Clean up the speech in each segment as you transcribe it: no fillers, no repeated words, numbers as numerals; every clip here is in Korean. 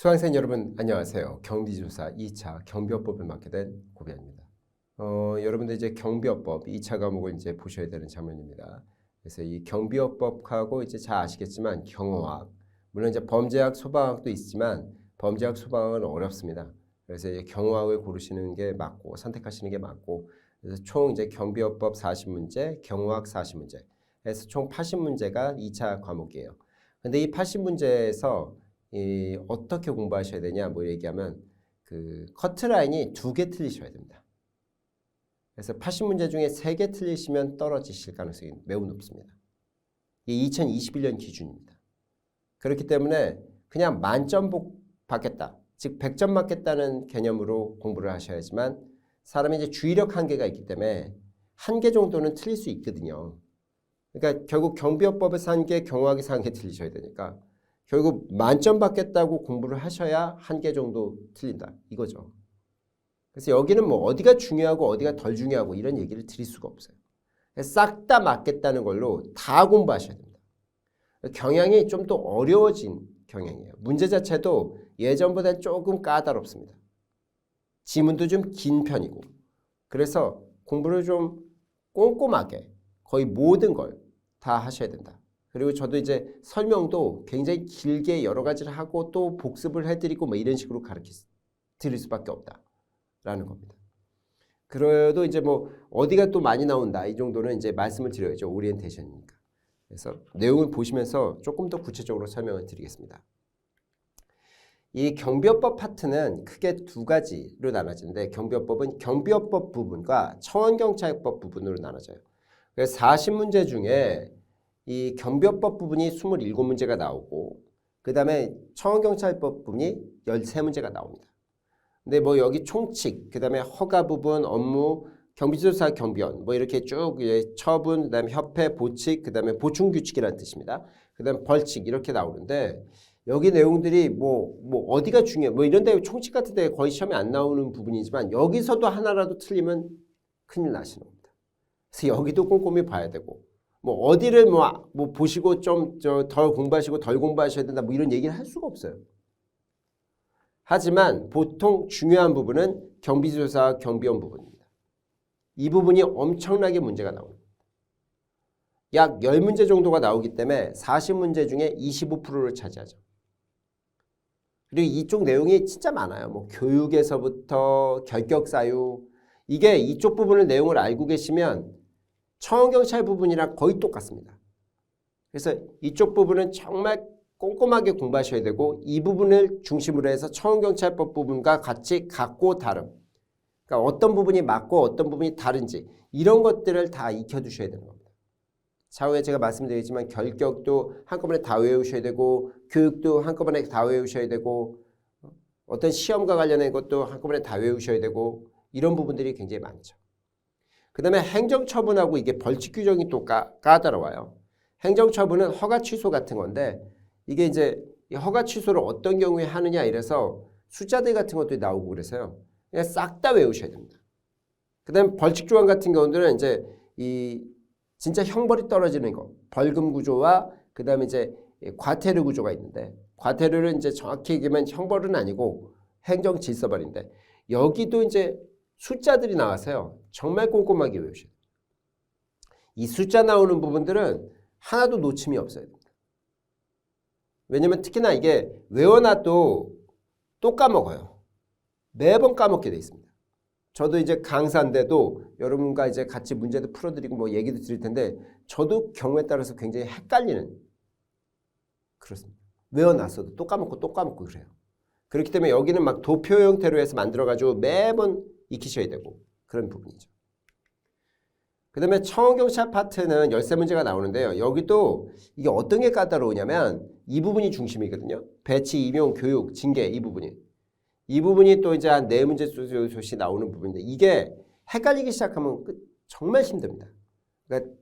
수강생 여러분 안녕하세요. 경비조사 2차 경비업법을 맡게 된 고비아입니다. 여러분들 이제 경비업법 2차 과목을 이제 보셔야 되는 장면입니다. 그래서 이 경비업법하고 이제 잘 아시겠지만 경호학, 물론 이제 범죄학, 소방학도 있지만 범죄학, 소방학은 어렵습니다. 그래서 이제 경호학을 고르시는 게 맞고 선택하시는 게 맞고, 그래서 총 이제 경비업법 40문제, 경호학 40문제, 해서 총 80문제가 2차 과목이에요. 근데 이 80문제에서 어떻게 공부하셔야 되냐 뭐 얘기하면 그 커트라인이 2개 틀리셔야 됩니다. 그래서 80문제 중에 3개 틀리시면 떨어지실 가능성이 매우 높습니다. 이게 2021년 기준입니다. 그렇기 때문에 그냥 만점 받겠다, 즉 100점 맞겠다는 개념으로 공부를 하셔야지만, 사람이 이제 주의력 한계가 있기 때문에 한 개 정도는 틀릴 수 있거든요. 그러니까 결국 경비업법에서 한 개, 경호학에서 한 개 틀리셔야 되니까 결국 만점 받겠다고 공부를 하셔야 한 개 정도 틀린다 이거죠. 그래서 여기는 뭐 어디가 중요하고 어디가 덜 중요하고 이런 얘기를 드릴 수가 없어요. 싹 다 맞겠다는 걸로 다 공부하셔야 됩니다. 경향이 좀 더 어려워진 경향이에요. 문제 자체도 예전보다 조금 까다롭습니다. 지문도 좀 긴 편이고, 그래서 공부를 좀 꼼꼼하게 거의 모든 걸 다 하셔야 된다. 그리고 저도 이제 설명도 굉장히 길게 여러 가지를 하고 또 복습을 해드리고 뭐 이런 식으로 드릴 수밖에 없다라는 겁니다. 그래도 이제 뭐 어디가 또 많이 나온다 이 정도는 이제 말씀을 드려야죠. 오리엔테이션이니까. 그래서 내용을 보시면서 조금 더 구체적으로 설명을 드리겠습니다. 이 경비업법 파트는 크게 2가지로 나눠지는데, 경비업법은 경비업법 부분과 청원경찰법 부분으로 나눠져요. 그래서 40문제 중에 이 경비업법 부분이 27문제가 나오고, 그 다음에 청원경찰법 부분이 13문제가 나옵니다. 근데 뭐 여기 총칙, 그 다음에 허가 부분, 업무, 경비조사 경비원, 뭐 이렇게 쭉 처분, 그 다음에 협회, 보칙, 그 다음에 보충규칙이라는 뜻입니다. 그 다음에 벌칙 이렇게 나오는데, 여기 내용들이 뭐 어디가 중요해, 뭐 이런 데 총칙 같은 데 거의 시험에 안 나오는 부분이지만 여기서도 하나라도 틀리면 큰일 나시는 겁니다. 그래서 여기도 꼼꼼히 봐야 되고, 뭐 어디를 뭐 보시고 좀 덜 공부하시고 덜 공부하셔야 된다 뭐 이런 얘기를 할 수가 없어요. 하지만 보통 중요한 부분은 경비조사 경비원 부분입니다. 이 부분이 엄청나게 문제가 나옵니다. 약 10문제 정도가 나오기 때문에 40문제 중에 25%를 차지하죠. 그리고 이쪽 내용이 진짜 많아요. 뭐 교육에서부터 결격사유, 이게 이쪽 부분을 내용을 알고 계시면 청원경찰 부분이랑 거의 똑같습니다. 그래서 이쪽 부분은 정말 꼼꼼하게 공부하셔야 되고, 이 부분을 중심으로 해서 청원경찰법 부분과 같이 같고 다름, 그러니까 어떤 부분이 맞고 어떤 부분이 다른지 이런 것들을 다 익혀두셔야 되는 겁니다. 차후에 제가 말씀드리지만 결격도 한꺼번에 다 외우셔야 되고, 교육도 한꺼번에 다 외우셔야 되고, 어떤 시험과 관련된 것도 한꺼번에 다 외우셔야 되고, 이런 부분들이 굉장히 많죠. 그 다음에 행정처분하고 이게 벌칙 규정이 또 까다로워요. 행정처분은 허가 취소 같은 건데, 이게 이제 허가 취소를 어떤 경우에 하느냐 이래서 숫자들 같은 것도 나오고 그래서요. 그냥 싹 다 외우셔야 됩니다. 그 다음에 벌칙 조항 같은 경우들은 이제 진짜 형벌이 떨어지는 거, 벌금 구조와 그 다음에 이제 과태료 구조가 있는데, 과태료는 이제 정확히 얘기하면 형벌은 아니고 행정 질서벌인데, 여기도 이제 숫자들이 나와서요. 정말 꼼꼼하게 외우셔야 돼요. 이 숫자 나오는 부분들은 하나도 놓침이 없어야 됩니다. 왜냐면 특히나 이게 외워놔도 또 까먹어요. 매번 까먹게 돼 있습니다. 저도 이제 강사인데도 여러분과 이제 같이 문제도 풀어드리고 뭐 얘기도 드릴 텐데, 저도 경우에 따라서 굉장히 헷갈리는, 그렇습니다. 외워놨어도 또 까먹고 그래요. 그렇기 때문에 여기는 막 도표 형태로 해서 만들어가지고 매번 익히셔야 되고 그런 부분이죠. 그 다음에 청원경찰 파트는 13문제가 나오는데요. 여기도 이게 어떤 게 까다로우냐면 이 부분이 중심이거든요. 배치, 임용, 교육, 징계 이 부분이. 이 부분이 또 이제 한 4문제 조씩 나오는 부분인데, 이게 헷갈리기 시작하면 정말 힘듭니다. 그러니까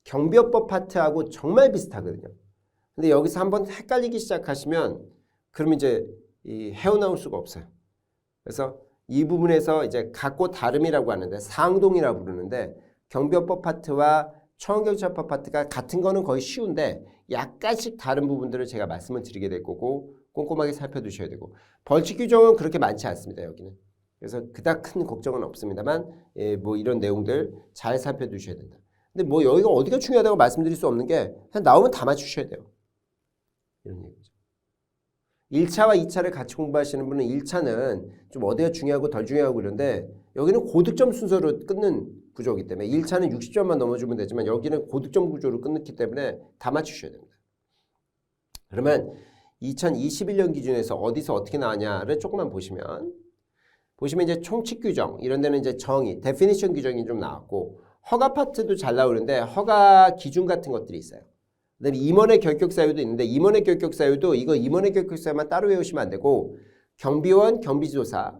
경비업법 파트하고 정말 비슷하거든요. 근데 여기서 한번 헷갈리기 시작하시면 그러면 이제 헤어나올 수가 없어요. 그래서 이 부분에서 이제 같고 다름이라고 하는데, 상동이라고 부르는데, 경비업법 파트와 청원경찰법 파트가 같은 거는 거의 쉬운데 약간씩 다른 부분들을 제가 말씀을 드리게 될 거고, 꼼꼼하게 살펴두셔야 되고 벌칙 규정은 그렇게 많지 않습니다. 여기는. 그래서 그닥 큰 걱정은 없습니다만 뭐 이런 내용들 잘 살펴두셔야 된다. 근데 뭐 여기가 어디가 중요하다고 말씀드릴 수 없는 게 그냥 나오면 다 맞추셔야 돼요. 이런 얘기죠. 1차와 2차를 같이 공부하시는 분은 1차는 좀 어디가 중요하고 덜 중요하고 그런데 여기는 고득점 순서로 끊는 구조이기 때문에 1차는 60점만 넘어주면 되지만 여기는 고득점 구조로 끊기 때문에 다 맞추셔야 됩니다. 그러면 2021년 기준에서 어디서 어떻게 나왔냐를 조금만 보시면 이제 총칙 규정 이런 데는 이제 정의, 데피니션 규정이 좀 나왔고 허가 파트도 잘 나오는데 허가 기준 같은 것들이 있어요. 그다음에 임원의 결격 사유도 있는데 임원의 결격 사유도 이거 임원의 결격 사유만 따로 외우시면 안 되고 경비원, 경비지도사,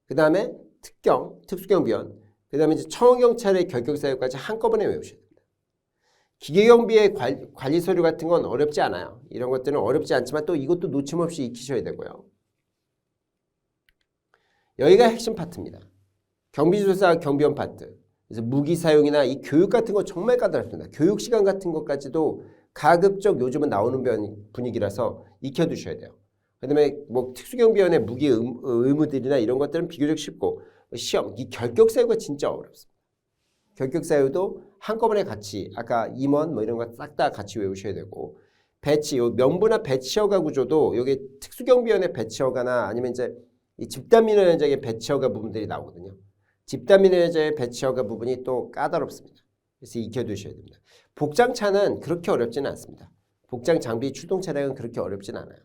그다음에 특경, 특수경비원, 그다음에 이제 청원경찰의 결격 사유까지 한꺼번에 외우셔야 됩니다. 기계경비의 관리 서류 같은 건 어렵지 않아요. 이런 것들은 어렵지 않지만 또 이것도 놓침없이 익히셔야 되고요. 여기가 핵심 파트입니다. 경비지도사, 경비원 파트. 그래서 무기 사용이나 이 교육 같은 거 정말 까다롭습니다. 교육 시간 같은 것까지도 가급적 요즘은 나오는 분위기라서 익혀두셔야 돼요. 그다음에 뭐 특수경비원의 무기 의무들이나 이런 것들은 비교적 쉽고 시험, 이 결격 사유가 진짜 어렵습니다. 결격 사유도 한꺼번에 같이 아까 임원 뭐 이런 거 싹 다 같이 외우셔야 되고 배치, 요 명부나 배치허가 구조도 여기 특수경비원의 배치허가나 아니면 이제 이 집단민원회장의 배치허가 부분들이 나오거든요. 집단민원회장의 배치허가 부분이 또 까다롭습니다. 그래서 익혀두셔야 됩니다. 복장차는 그렇게 어렵지는 않습니다. 복장 장비 출동 차량은 그렇게 어렵진 않아요.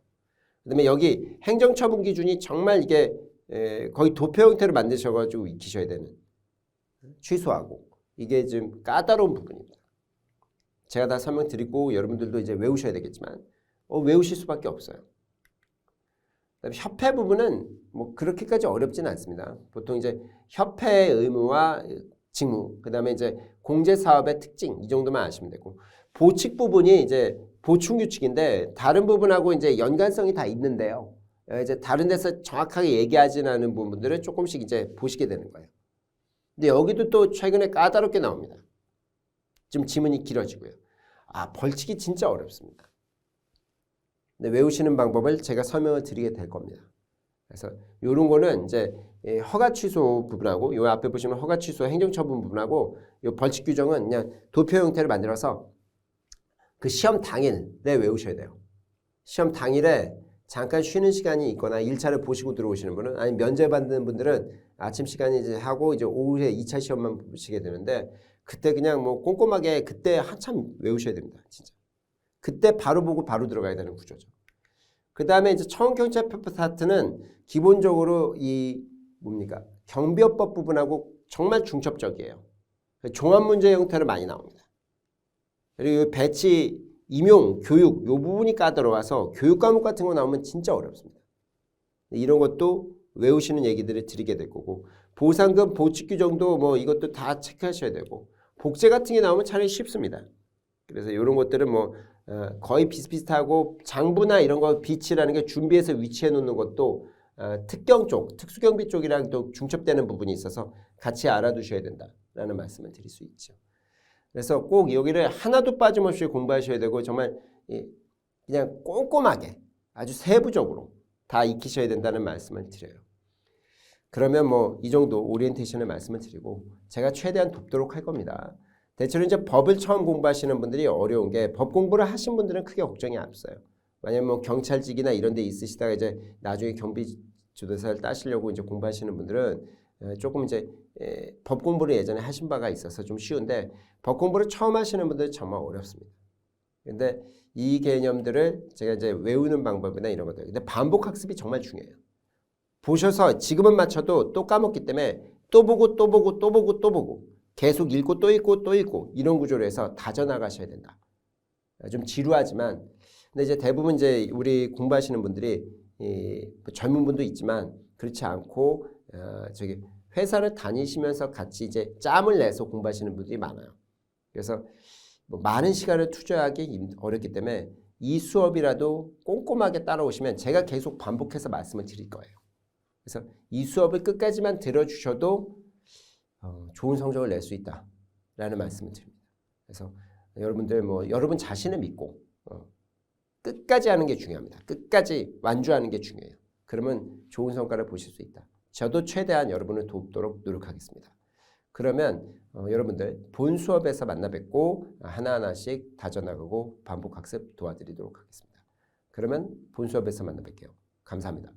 그다음에 여기 행정처분 기준이 정말 이게 거의 도표 형태로 만드셔가지고 익히셔야 되는 취소하고 이게 좀 까다로운 부분입니다. 제가 다 설명드리고 여러분들도 이제 외우셔야 되겠지만 외우실 수밖에 없어요. 그다음에 협회 부분은 뭐 그렇게까지 어렵지는 않습니다. 보통 이제 협회의 의무와 직무, 그다음에 이제 공제 사업의 특징 이 정도만 아시면 되고 보칙 부분이 이제 보충 규칙인데 다른 부분하고 이제 연관성이 다 있는데요. 이제 다른 데서 정확하게 얘기하지는 않은 부분들을 조금씩 이제 보시게 되는 거예요. 근데 여기도 또 최근에 까다롭게 나옵니다. 좀 지문이 길어지고요. 벌칙이 진짜 어렵습니다. 근데 외우시는 방법을 제가 설명을 드리게 될 겁니다. 그래서 이런 거는 이제 허가 취소 부분하고 요 앞에 보시면 허가 취소 행정처분 부분하고 요 벌칙 규정은 그냥 도표 형태를 만들어서 그 시험 당일에 외우셔야 돼요. 시험 당일에 잠깐 쉬는 시간이 있거나 1차를 보시고 들어오시는 분은 아니면 면제 받는 분들은 아침 시간에 이제 하고 이제 오후에 2차 시험만 보시게 되는데 그때 그냥 뭐 꼼꼼하게 그때 한참 외우셔야 됩니다. 진짜. 그때 바로 보고 바로 들어가야 되는 구조죠. 그 다음에 이제 청원경찰 파트는 기본적으로 이 뭡니까? 경비업법 부분하고 정말 중첩적이에요. 종합 문제 형태로 많이 나옵니다. 그리고 배치, 임용, 교육 요 부분이 까다로워서 교육 과목 같은 거 나오면 진짜 어렵습니다. 이런 것도 외우시는 얘기들을 드리게 될 거고 보상금, 보칙 규정도 뭐 이것도 다 체크하셔야 되고 복제 같은 게 나오면 차라리 쉽습니다. 그래서 이런 것들은 뭐 거의 비슷비슷하고 장부나 이런 거 비치라는 게 준비해서 위치해 놓는 것도 특경 쪽, 특수경비 쪽이랑 또 중첩되는 부분이 있어서 같이 알아두셔야 된다라는 말씀을 드릴 수 있죠. 그래서 꼭 여기를 하나도 빠짐없이 공부하셔야 되고 정말 그냥 꼼꼼하게 아주 세부적으로 다 익히셔야 된다는 말씀을 드려요. 그러면 뭐 이 정도 오리엔테이션을 말씀을 드리고 제가 최대한 돕도록 할 겁니다. 대체로 이제 법을 처음 공부하시는 분들이 어려운 게 법 공부를 하신 분들은 크게 걱정이 없어요. 만약 뭐 경찰직이나 이런 데 있으시다가 이제 나중에 경비지도사를 따시려고 이제 공부하시는 분들은 조금 이제 법 공부를 예전에 하신 바가 있어서 좀 쉬운데 법 공부를 처음 하시는 분들은 정말 어렵습니다. 근데 이 개념들을 제가 이제 외우는 방법이나 이런 것들. 근데 반복 학습이 정말 중요해요. 보셔서 지금은 맞춰도 또 까먹기 때문에 또 보고 또 보고 또 보고 또 보고 계속 읽고 또 읽고 또 읽고 이런 구조로 해서 다져나가셔야 된다. 좀 지루하지만 근데 이제 대부분 이제 우리 공부하시는 분들이 젊은 분도 있지만 그렇지 않고 저기 회사를 다니시면서 같이 이제 짬을 내서 공부하시는 분들이 많아요. 그래서 뭐 많은 시간을 투자하기 어렵기 때문에 이 수업이라도 꼼꼼하게 따라오시면 제가 계속 반복해서 말씀을 드릴 거예요. 그래서 이 수업을 끝까지만 들어주셔도 좋은 성적을 낼 수 있다라는 말씀을 드립니다. 그래서 여러분들 뭐 여러분 자신을 믿고 끝까지 하는 게 중요합니다. 끝까지 완주하는 게 중요해요. 그러면 좋은 성과를 보실 수 있다. 저도 최대한 여러분을 돕도록 노력하겠습니다. 그러면 여러분들 본 수업에서 만나 뵙고 하나하나씩 다져나가고 반복 학습 도와드리도록 하겠습니다. 그러면 본 수업에서 만나 뵐게요. 감사합니다.